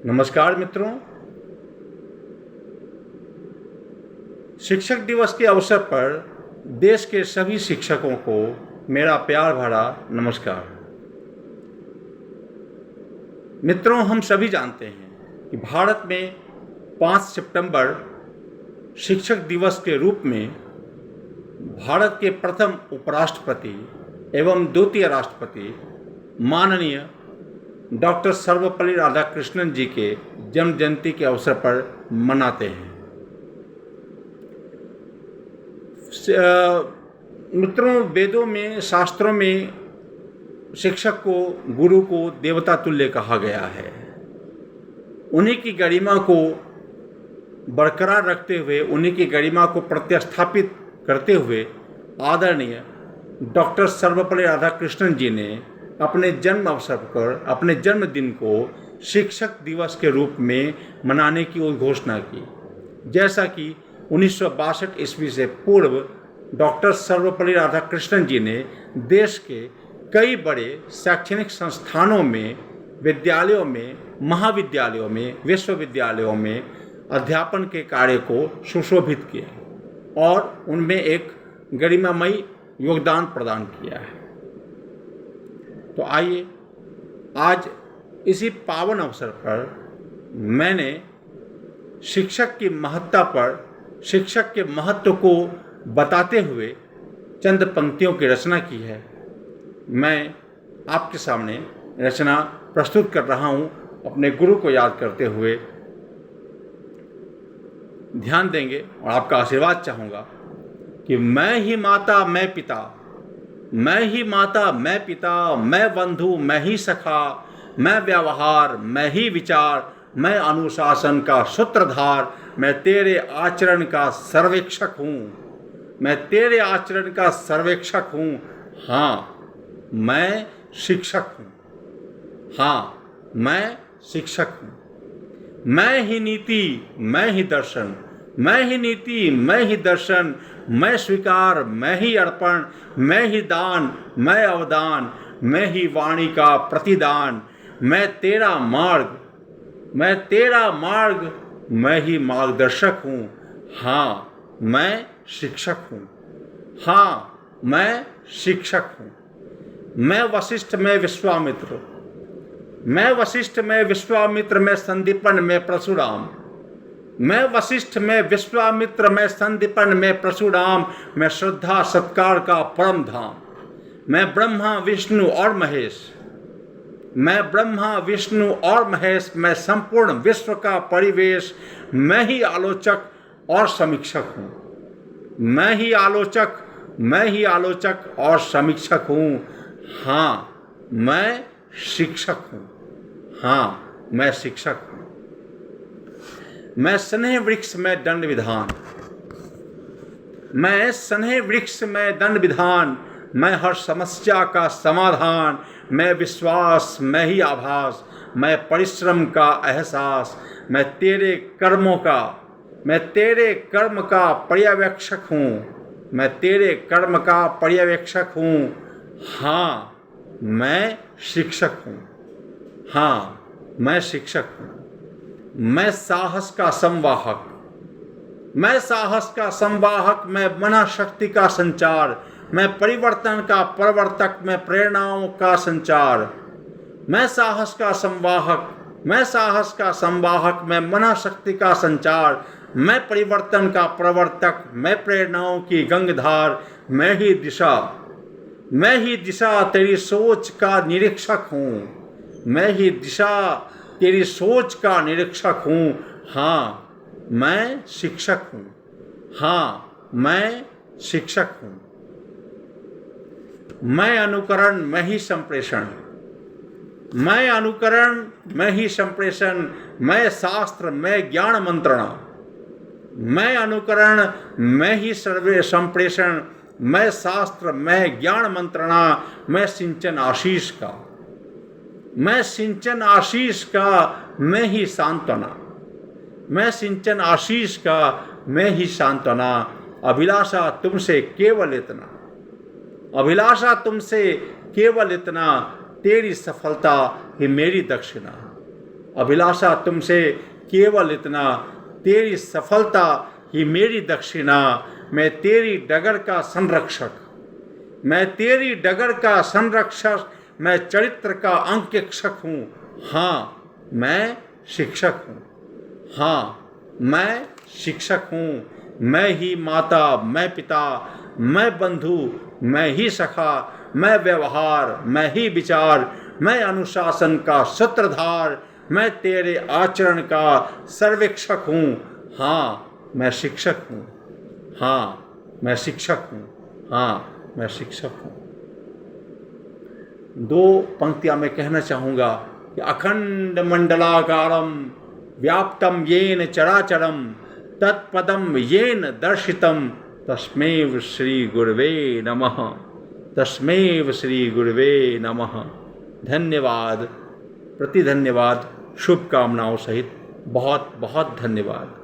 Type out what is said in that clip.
नमस्कार मित्रों। शिक्षक दिवस के अवसर पर देश के सभी शिक्षकों को मेरा प्यार भरा नमस्कार। मित्रों, हम सभी जानते हैं कि भारत में 5 सितंबर शिक्षक दिवस के रूप में भारत के प्रथम उपराष्ट्रपति एवं द्वितीय राष्ट्रपति माननीय डॉक्टर सर्वपल्ली राधाकृष्णन जी के जन्म जयंती के अवसर पर मनाते हैं। मित्रों, वेदों में, शास्त्रों में शिक्षक को, गुरु को देवता तुल्य कहा गया है। उन्हीं की गरिमा को बरकरार रखते हुए, उन्हीं की गरिमा को प्रतिस्थापित करते हुए आदरणीय डॉक्टर सर्वपल्ली राधाकृष्णन जी ने अपने जन्म अवसर पर, अपने जन्मदिन को शिक्षक दिवस के रूप में मनाने की घोषणा की। जैसा कि 1962 ईस्वी से पूर्व डॉक्टर सर्वपल्ली राधाकृष्णन जी ने देश के कई बड़े शैक्षणिक संस्थानों में, विद्यालयों में, महाविद्यालयों में, विश्वविद्यालयों में अध्यापन के कार्य को सुशोभित किया और उनमें एक गरिमामयी योगदान प्रदान किया है। तो आइए, आज इसी पावन अवसर पर मैंने शिक्षक की महत्ता पर, शिक्षक के महत्व को बताते हुए चंद पंक्तियों की रचना की है। मैं आपके सामने रचना प्रस्तुत कर रहा हूँ अपने गुरु को याद करते हुए। ध्यान देंगे और आपका आशीर्वाद चाहूँगा कि मैं ही माता मैं पिता, मैं ही माता मैं पिता, मैं बंधु मैं ही सखा, मैं व्यवहार मैं ही विचार, मैं अनुशासन का सूत्रधार, मैं तेरे आचरण का सर्वेक्षक हूँ, मैं तेरे आचरण का सर्वेक्षक हूँ। हाँ, मैं शिक्षक हूँ। हाँ, मैं शिक्षक हूँ। मैं ही नीति मैं ही दर्शन, मैं ही नीति मैं ही दर्शन, मैं स्वीकार मैं ही अर्पण, मैं ही दान मैं अवदान, मैं ही वाणी का प्रतिदान, मैं तेरा मार्ग मैं तेरा मार्ग, मैं ही मार्गदर्शक हूँ। हाँ, मैं शिक्षक हूँ। हाँ, मैं शिक्षक हूँ। मैं वशिष्ठ में विश्वामित्र, मैं वशिष्ठ में विश्वामित्र, मैं संदीपन में परशुराम, मैं वशिष्ठ में विश्वामित्र, मैं संदीपन में परशुराम, मैं श्रद्धा सत्कार का परम धाम, मैं ब्रह्मा विष्णु और महेश, मैं ब्रह्मा विष्णु और महेश, मैं संपूर्ण विश्व का परिवेश, मैं ही आलोचक और समीक्षक हूँ, मैं ही आलोचक और समीक्षक हूँ। हाँ, मैं शिक्षक हूँ। हाँ, मैं शिक्षक हूँ। मैं स्नेह वृक्ष में दंड विधान, मैं स्नेह वृक्ष में दंड विधान, मैं हर समस्या का समाधान, मैं विश्वास मैं ही आभास, मैं परिश्रम का एहसास, मैं तेरे कर्म का पर्यवेक्षक हूँ, मैं तेरे कर्म का पर्यवेक्षक हूँ। हाँ, मैं शिक्षक हूँ। हाँ, मैं शिक्षक हूँ। मैं साहस का संवाहक, मैं साहस का संवाहक, मैं मना शक्ति का संचार, मैं परिवर्तन का प्रवर्तक, मैं प्रेरणाओं का संचार, मैं साहस का संवाहक, मैं साहस का संवाहक, मैं मना शक्ति का संचार, मैं परिवर्तन का प्रवर्तक, मैं प्रेरणाओं की गंगधार, मैं ही दिशा तेरी सोच का निरीक्षक हूँ, मैं ही दिशा तेरी सोच का निरीक्षक हूँ। हाँ, मैं शिक्षक हूँ। हाँ, मैं शिक्षक हूँ। मैं अनुकरण मैं ही संप्रेषण, मैं अनुकरण मैं ही संप्रेषण, मैं शास्त्र मैं ज्ञान मंत्रणा, मैं अनुकरण मैं ही सर्वे संप्रेषण, मैं शास्त्र मैं ज्ञान मंत्रणा, मैं सिंचन आशीष का, मैं सिंचन आशीष का मैं ही सांत्वना, मैं सिंचन आशीष का मैं ही सांत्वना। अभिलाषा तुमसे केवल इतना, अभिलाषा तुमसे केवल इतना, तेरी सफलता ही मेरी दक्षिणा, अभिलाषा तुमसे केवल इतना, तेरी सफलता ही मेरी दक्षिणा। मैं तेरी डगर का संरक्षक, मैं तेरी डगर का संरक्षक, मैं चरित्र का अंकेक्षक हूँ। हाँ मैं शिक्षक हूँ, हाँ मैं शिक्षक हूँ। मैं ही माता, मैं पिता, मैं बंधु, मैं ही सखा, मैं व्यवहार, मैं ही विचार, मैं अनुशासन का सूत्रधार, मैं तेरे आचरण का सर्वेक्षक हूँ। हाँ मैं शिक्षक हूँ, हाँ मैं शिक्षक हूँ, हाँ मैं शिक्षक हूँ। दो पंक्तियाँ मैं कहना चाहूँगा कि अखंड मंडलाकारम व्याप्तम येन चराचरम तत्पदम येन दर्शितम तस्मैव श्री गुरवे नमः, तस्मैव श्री गुरवे नमः। धन्यवाद, प्रति धन्यवाद, शुभकामनाओं सहित बहुत बहुत धन्यवाद।